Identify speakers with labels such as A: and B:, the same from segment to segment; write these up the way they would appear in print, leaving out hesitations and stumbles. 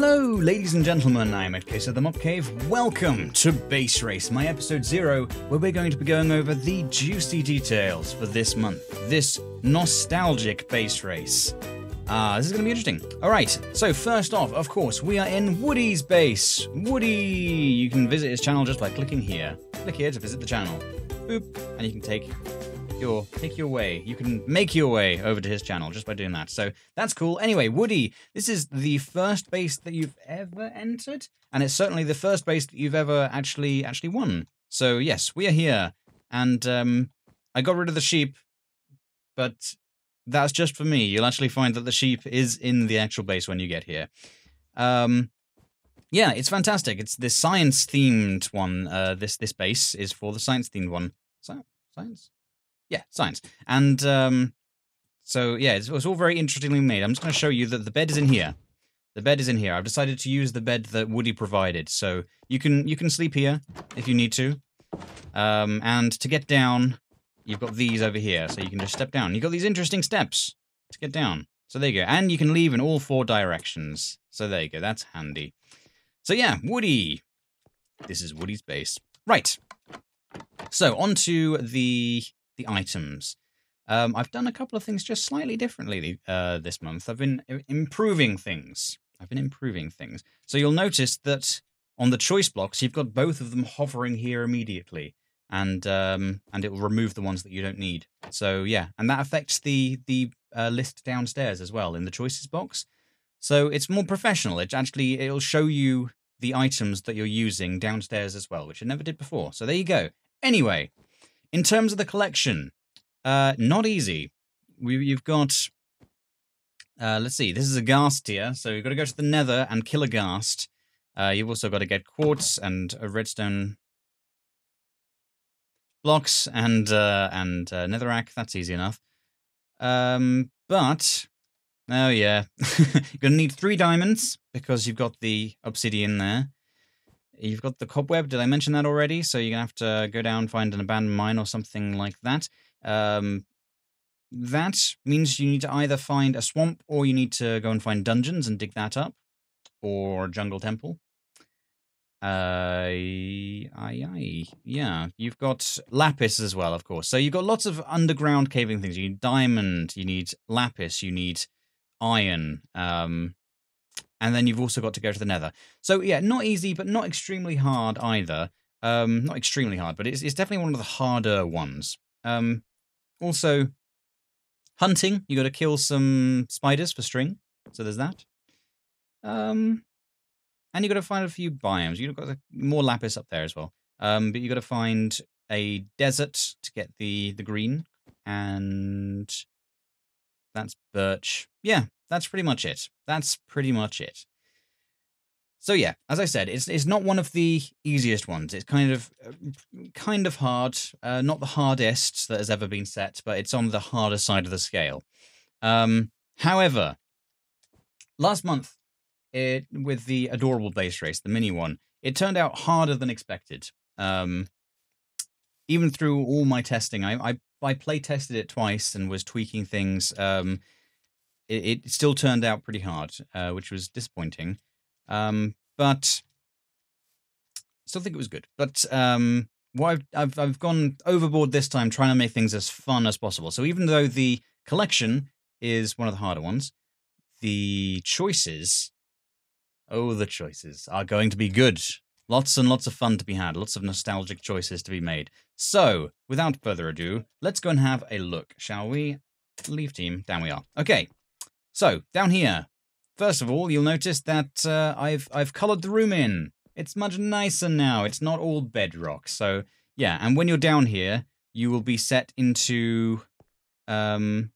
A: Hello, ladies and gentlemen, I'm EddCase of the Mob Cave. Welcome to Base Race, my episode 0, where we're going to be going over the juicy details for this month. This nostalgic base race. This is going to be interesting. Alright, so first off, of course, we are in Woody's base. Woody! You can visit his channel just by clicking here. Click here to visit the channel. Boop. And you can take your way. You can make your way over to his channel just by doing that. So that's cool. Anyway, Woody, this is the first base that you've ever entered, and it's certainly the first base that you've ever actually won. So yes, we are here, and I got rid of the sheep, but that's just for me. You'll actually find that the sheep is in the actual base when you get here. Yeah, it's fantastic. It's the science-themed one. This base is for the science-themed one. Science? Yeah, science. And so, yeah, it's all very interestingly made. I'm just going to show you that the bed is in here. The bed is in here. I've decided to use the bed that Woody provided. So you can sleep here if you need to. And to get down, you've got these over here. So you can just step down. You've got these interesting steps to get down. So there you go. And you can leave in all 4 directions. So there you go. That's handy. So yeah, Woody. This is Woody's base. Right. So on to the items. I've done a couple of things just slightly differently this month. I've been improving things. So you'll notice that on the choice blocks, you've got both of them hovering here immediately, and it will remove the ones that you don't need. So yeah, and that affects the list downstairs as well in the choices box. So it's more professional. It'll show you the items that you're using downstairs as well, which it never did before. So there you go. Anyway. In terms of the collection, not easy. You've got, let's see, this is a ghast tier, so you've got to go to the nether and kill a ghast. You've also got to get quartz and redstone blocks and netherrack. That's easy enough. But, oh yeah, you're going to need 3 diamonds because you've got the obsidian there. You've got the cobweb. Did I mention that already? So you're going to have to go down, find an abandoned mine or something like that. That means you need to either find a swamp or you need to go and find dungeons and dig that up. Or a jungle temple. Yeah. You've got lapis as well, of course. So you've got lots of underground caving things. You need diamond, you need lapis, you need iron, and then you've also got to go to the nether. So yeah, not easy, but not extremely hard either. Not extremely hard, but it's definitely one of the harder ones. Also, hunting. You got to kill some spiders for string. So there's that. And you got to find a few biomes. You've got more lapis up there as well. But you got to find a desert to get the green, and that's birch. Yeah. That's pretty much it. So yeah, as I said, it's not one of the easiest ones. It's kind of hard. Not the hardest that has ever been set, but it's on the harder side of the scale. However, last month, with the adorable base race, the mini one, it turned out harder than expected. Even through all my testing, I play tested it twice and was tweaking things. It still turned out pretty hard, which was disappointing. But still think it was good. But I've gone overboard this time, trying to make things as fun as possible. So even though the collection is one of the harder ones, the choices are going to be good. Lots and lots of fun to be had. Lots of nostalgic choices to be made. So without further ado, let's go and have a look, shall we? Leave team. Down we are. Okay. So, down here, first of all, you'll notice that I've coloured the room in. It's much nicer now. It's not all bedrock. So, yeah, and when you're down here, you will be set into, thingy.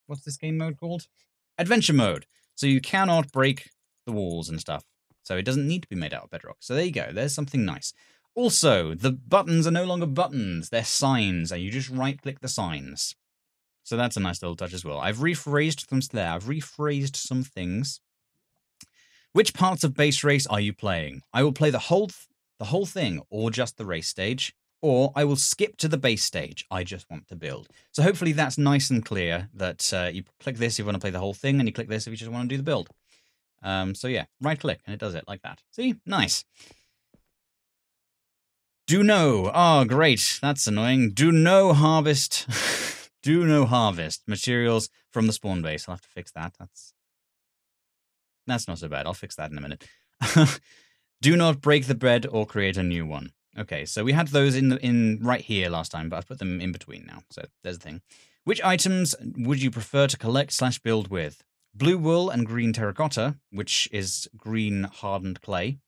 A: What's this game mode called? Adventure mode. So you cannot break the walls and stuff. So it doesn't need to be made out of bedrock. So there you go. There's something nice. Also, the buttons are no longer buttons. They're signs, and you just right-click the signs. So that's a nice little touch as well. I've rephrased them there. I've rephrased some things. Which parts of Base Race are you playing? I will play the whole thing, or just the race stage, or I will skip to the base stage. I just want to build. So hopefully that's nice and clear that you click this if you want to play the whole thing, and you click this if you just want to do the build. So yeah, right click, and it does it like that. See? Nice. Do no. Oh, great. That's annoying. Do no harvest. Do no harvest materials from the spawn base. I'll have to fix that. That's not so bad. I'll fix that in a minute. Do not break the bed or create a new one. Okay, so we had those in right here last time, but I've put them in between now. So there's the thing. Which items would you prefer to collect/build with? Blue wool and green terracotta, which is green hardened clay,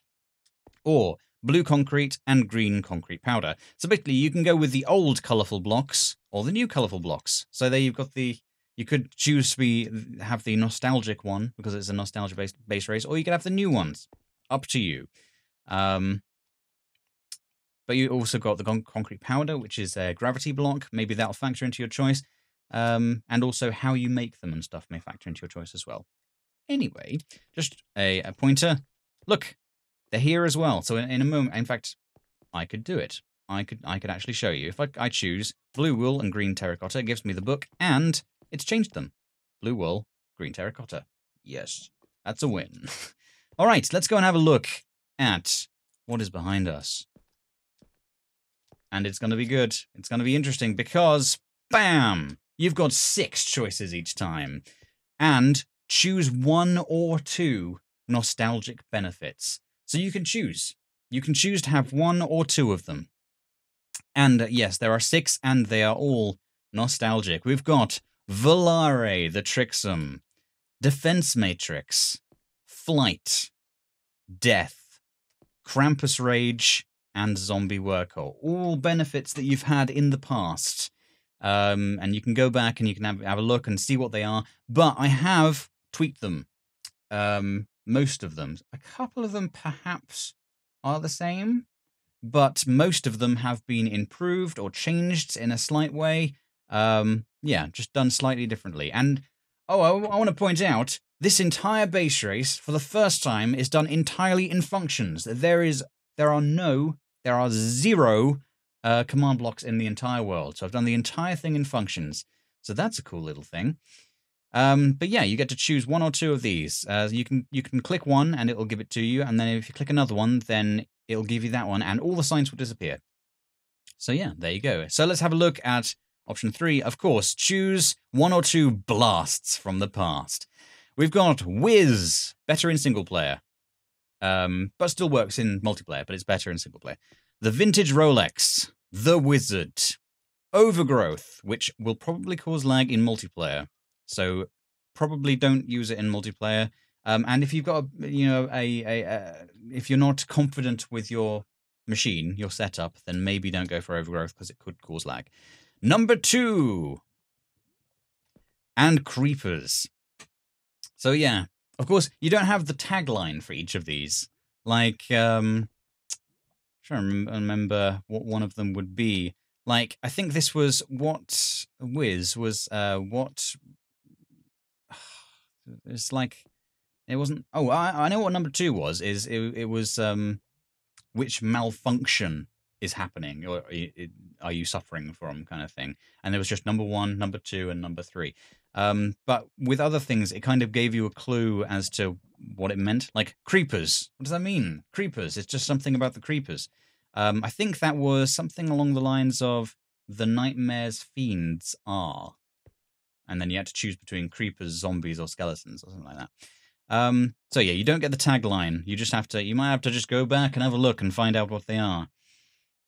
A: or blue concrete and green concrete powder. So basically, you can go with the old colourful blocks or the new colourful blocks. So there you've got you could choose to have the nostalgic one because it's a nostalgia-based base race, or you could have the new ones. Up to you. But you also got the concrete powder, which is a gravity block. Maybe that'll factor into your choice. And also how you make them and stuff may factor into your choice as well. Anyway, just a pointer. Look, they're here as well. So in a moment, in fact, I could do it. I could actually show you. If I choose blue wool and green terracotta, it gives me the book, and it's changed them. Blue wool, green terracotta. Yes, that's a win. All right, let's go and have a look at what is behind us. And it's going to be good. It's going to be interesting because, bam, you've got 6 choices each time. And choose 1 or 2 nostalgic benefits. So you can choose. You can choose to have 1 or 2 of them. And yes, there are 6, and they are all nostalgic. We've got Volare, the Tricksome, Defense Matrix, Flight, Death, Krampus Rage, and Zombie Worker. All benefits that you've had in the past. And you can go back and you can have a look and see what they are. But I have tweaked them. Most of them. A couple of them perhaps are the same, but most of them have been improved or changed in a slight way. Yeah, just done slightly differently. And, oh, I want to point out, this entire base race, for the first time, is done entirely in functions. There are 0 command blocks in the entire world. So I've done the entire thing in functions. So that's a cool little thing. But yeah, you get to choose 1 or 2 of these. You can click one and it will give it to you, and then if you click another one, then it'll give you that one, and all the signs will disappear. So yeah, there you go. So let's have a look at option 3. Of course, choose 1 or 2 blasts from the past. We've got Whiz, better in single player, but still works in multiplayer, but it's better in single player. The Vintage Rolex, The Wizard, Overgrowth, which will probably cause lag in multiplayer. So probably don't use it in multiplayer. And if you've got, if you're not confident with your machine, your setup, then maybe don't go for Overgrowth because it could cause lag. Number 2. And Creepers. So yeah, of course, you don't have the tagline for each of these. Like, I'm trying to remember what one of them would be. Like, I think this was what Wiz was, what... It's like, it wasn't... Oh, I know what number 2 was. It was, which malfunction is happening, or are you suffering from, kind of thing. And there was just number 1, number 2, and number 3. But with other things, it kind of gave you a clue as to what it meant. Like, creepers. What does that mean? Creepers. It's just something about the creepers. I think that was something along the lines of the nightmares fiends are. And then you had to choose between creepers, zombies, or skeletons, or something like that. So yeah, you don't get the tagline. You just have to, you might have to just go back and have a look and find out what they are.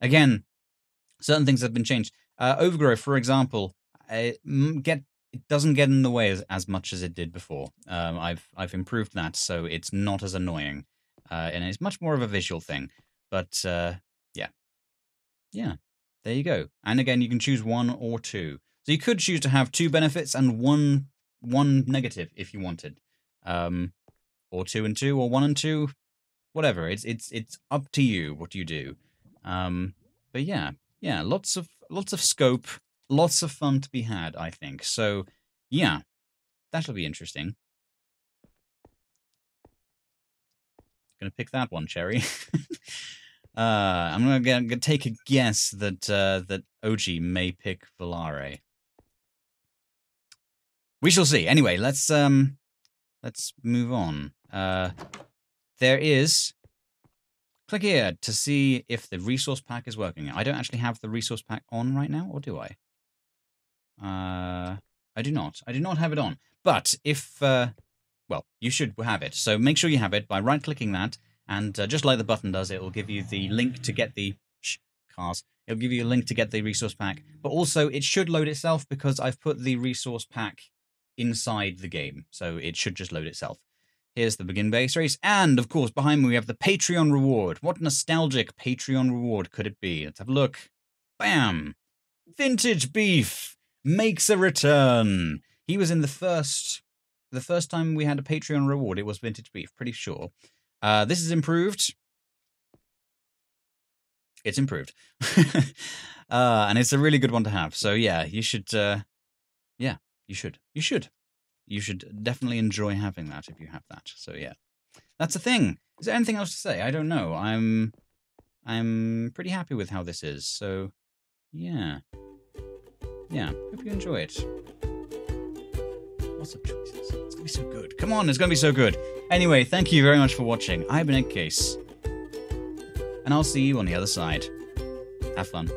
A: Again, certain things have been changed. Overgrowth, for example, it doesn't get in the way as much as it did before. I've improved that, so it's not as annoying, and it's much more of a visual thing. But yeah, there you go. And again, you can choose 1 or 2. So you could choose to have 2 benefits and one negative if you wanted, or 2 and 2, or 1 and 2, whatever. It's up to you what you do. But yeah, lots of scope, lots of fun to be had, I think. So yeah, that'll be interesting. Gonna pick that one, Cherry. I'm gonna take a guess that that OG may pick Volare. We shall see. Anyway, let's move on. There is. Click here to see if the resource pack is working. I don't actually have the resource pack on right now, or do I? I do not. I do not have it on. But if, well, you should have it. So make sure you have it by right-clicking that, and just like the button does, it will give you the link to get the cars. It'll give you a link to get the resource pack. But also, it should load itself because I've put the resource pack inside the game. So it should just load itself. Here's the begin base race. And, of course, behind me we have the Patreon reward. What nostalgic Patreon reward could it be? Let's have a look. Bam! Vintage Beef makes a return. He was in the first time we had a Patreon reward. It was Vintage Beef, pretty sure. This is improved. It's improved. And it's a really good one to have. So, yeah, you should, yeah, you should. You should. You should definitely enjoy having that if you have that. So yeah, that's a thing. Is there anything else to say? I don't know. I'm pretty happy with how this is. So yeah, hope you enjoy it. Lots of choices. It's gonna be so good. Come on, it's gonna be so good. Anyway, thank you very much for watching. I've been EddCase, and I'll see you on the other side. Have fun.